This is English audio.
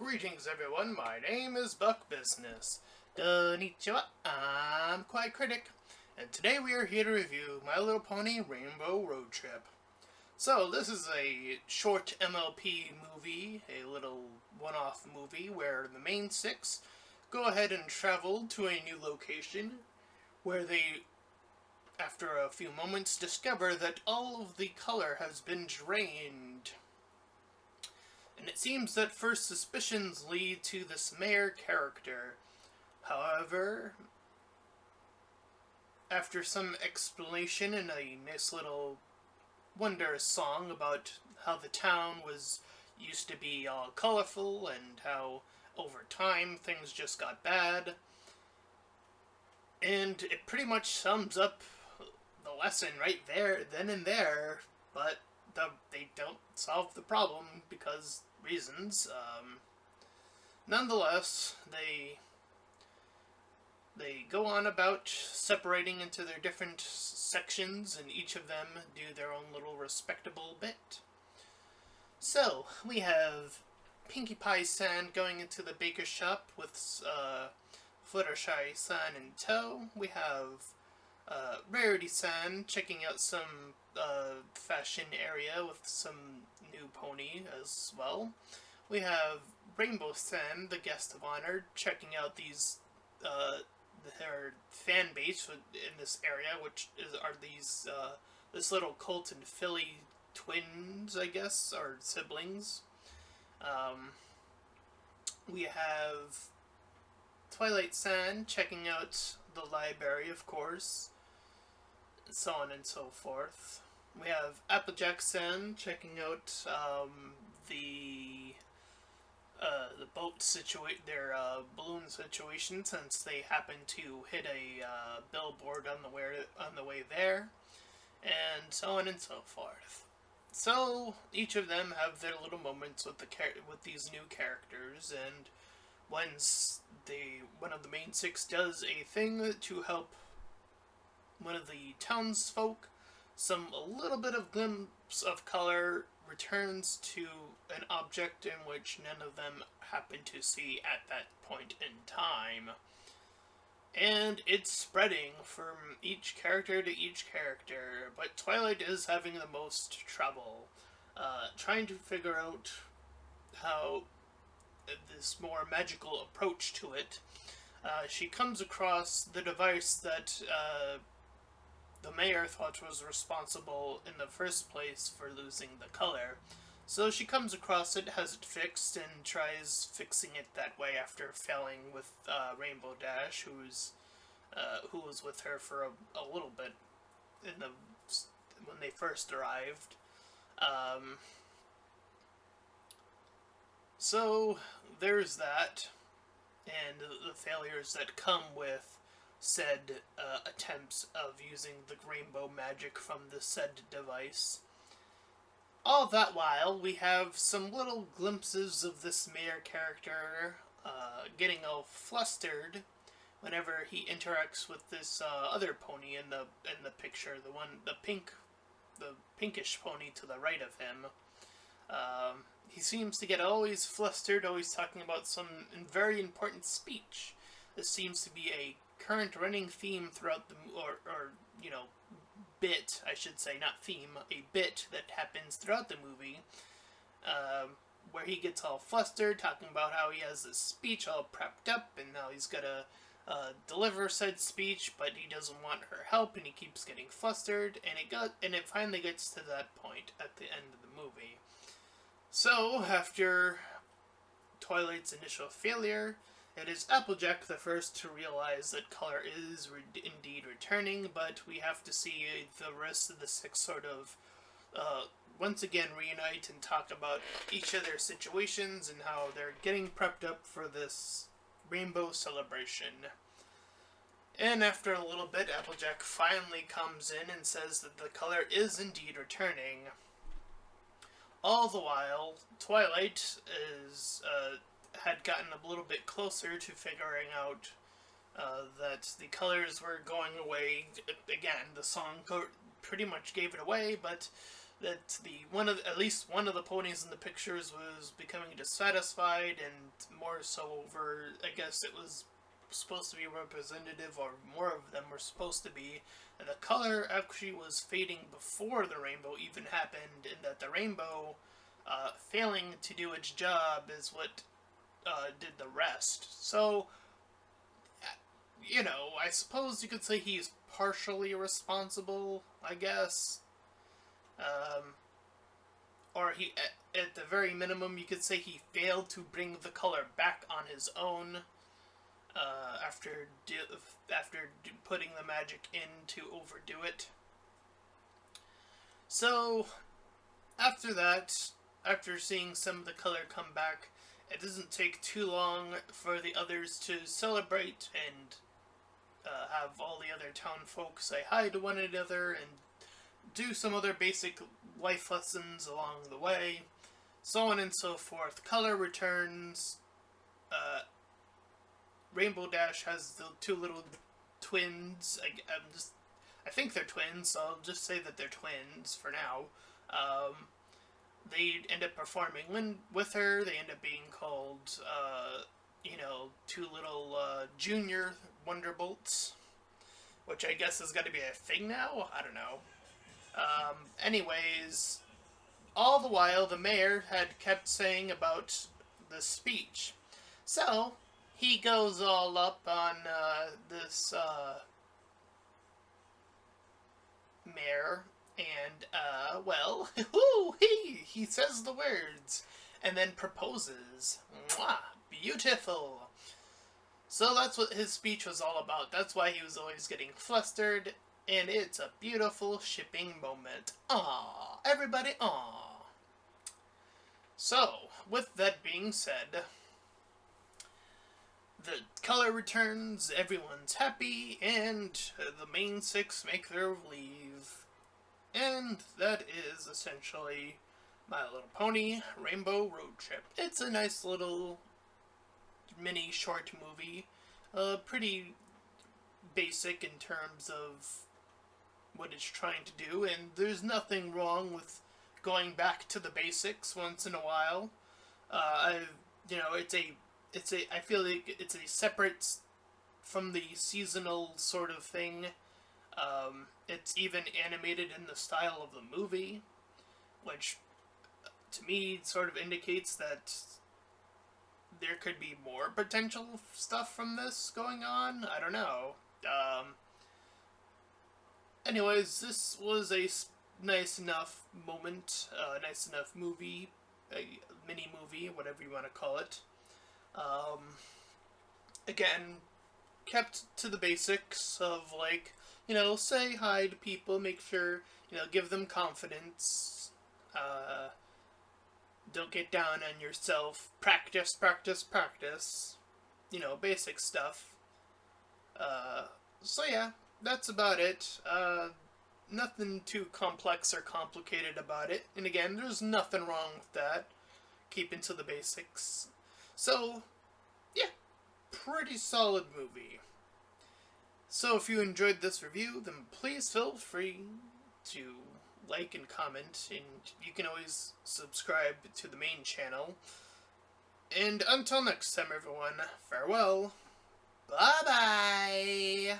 Greetings everyone, my name is Buck Business. Konnichiwa, I'm Kawaii Critic, and today we are here to review My Little Pony Rainbow Road Trip. So, this is a short MLP movie, a little one-off movie where the main six go ahead and travel to a new location where they, after a few moments, discover that all of the color has been drained. And it seems that first suspicions lead to this mayor character. However, after some explanation in a nice little wondrous song about how the town used to be all colorful and how over time things just got bad, and it pretty much sums up the lesson right there, then and there, but they don't solve the problem because reasons. Nonetheless, they go on about separating into their different sections, and each of them do their own little respectable bit. So, we have Pinkie Pie-san going into the baker's shop with Fluttershy-san in tow. We have Rarity-san checking out some fashion area with some new pony as well. We have Rainbow-san, the guest of honor, checking out their fan base in this area, which are these this little Colt and Philly twins, I guess, or siblings. We have Twilight-san checking out the library, of course, and so on and so forth. We have Applejack-san checking out the boat their balloon situation, since they happen to hit a billboard on the way there, and so on and so forth. So each of them have their little moments with these new characters, and once one of the main six does a thing to help one of the townsfolk, a little bit of glimpse of color returns to an object in which none of them happen to see at that point in time. And it's spreading from each character to each character, but Twilight is having the most trouble trying to figure out how this more magical approach to it. She comes across the device that the mayor thought was responsible in the first place for losing the color. So she comes across it, has it fixed, and tries fixing it that way after failing with Rainbow Dash, who was with her for a little bit when they first arrived. So there's that, and the failures that come with said attempts of using the rainbow magic from the said device. All that while, we have some little glimpses of this mayor character getting all flustered whenever he interacts with this other pony in the picture, the pinkish pony to the right of him. He seems to get always flustered, always talking about some very important speech. This seems to be a current running theme throughout bit, I should say, not theme, a bit that happens throughout the movie, where he gets all flustered, talking about how he has this speech all prepped up, and now he's gotta deliver said speech, but he doesn't want her help, and he keeps getting flustered, and it finally gets to that point at the end of the movie. So, after Twilight's initial failure, it is Applejack the first to realize that color is indeed returning, but we have to see the rest of the six sort of once again reunite and talk about each of their situations and how they're getting prepped up for this rainbow celebration. And after a little bit, Applejack finally comes in and says that the color is indeed returning. All the while, Twilight had gotten a little bit closer to figuring out that the colors were going away. Again, the song pretty much gave it away, but that at least one of the ponies in the pictures was becoming dissatisfied, and more so over, I guess it was supposed to be representative, or more of them were supposed to be, and the color actually was fading before the rainbow even happened, and that the rainbow failing to do its job is what did the rest. So, I suppose you could say he's partially responsible, I guess. Um, or at the very minimum, you could say he failed to bring the color back on his own after putting the magic in to overdo it. So, after that, after seeing some of the color come back, it doesn't take too long for the others to celebrate and have all the other town folk say hi to one another and do some other basic life lessons along the way, so on and so forth. Color returns. Rainbow Dash has the two little twins. I think they're twins, so I'll just say that they're twins for now. They end up performing with her. They end up being called, two little junior Wonderbolts, which I guess is going to be a thing now. I don't know. Anyways, all the while the mayor had kept saying about the speech. So, he goes all up on this mayor, and, well, he says the words, and then proposes. Mwah! Beautiful! So that's what his speech was all about. That's why he was always getting flustered, and it's a beautiful shipping moment. Aww, everybody, aww. So, with that being said, the color returns, everyone's happy, and the main six make their leave. And that is essentially My Little Pony Rainbow Road Trip. It's a nice little mini short movie. Pretty basic in terms of what it's trying to do, and there's nothing wrong with going back to the basics once in a while. I feel like it's a separate from the seasonal sort of thing. It's even animated in the style of the movie, which to me sort of indicates that there could be more potential stuff from this going on. I don't know. Anyways, this was a nice enough moment, nice enough movie, a mini movie, whatever you want to call it. Again, kept to the basics of, like, say hi to people, make sure, give them confidence, don't get down on yourself, practice, practice, practice, basic stuff. So yeah, that's about it. Nothing too complex or complicated about it, and again, there's nothing wrong with that, keeping to the basics. So, yeah, pretty solid movie. So if you enjoyed this review, then please feel free to like and comment, and you can always subscribe to the main channel. And until next time, everyone, farewell, bye-bye!